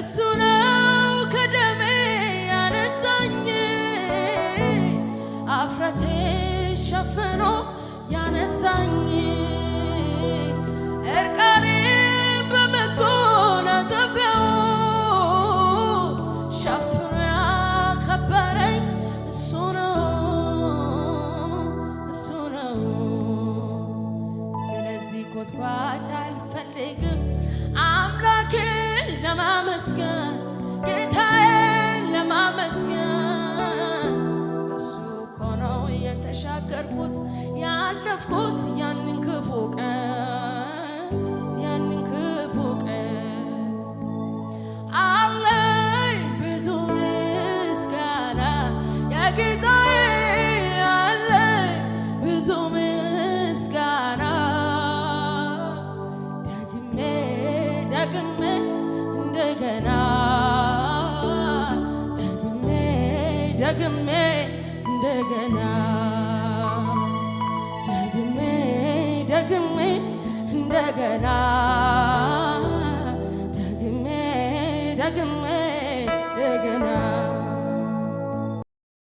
እሱ ነው ከደሜ ያነጻኝ አፍረቴ ሸፍኖ ያነሳኝ እርቃኔ በመጎናጸፊያው ሸፍኖ ያከበረኝ እሱ ነው እሱ ነው። ስለዚህ ኮትኳች አልፈልግም አምላኬን ለማመስገን ጌታዬን ለማመስገን እሱ እኮ ነው የተሻገርኩት ያለፍኩት ያንን ክፉ ቀን ያንን ክፉ ቀን አለኝ ብዙ ምስጋና የጌታዬ አለኝ ብዙ ምስጋና ደግሜ ደግሜ እንደገና ደግሜ ደግሜ እንደገና ደግሜ ደግሜ እንደገና ደግሜ ደግሜ እንደገና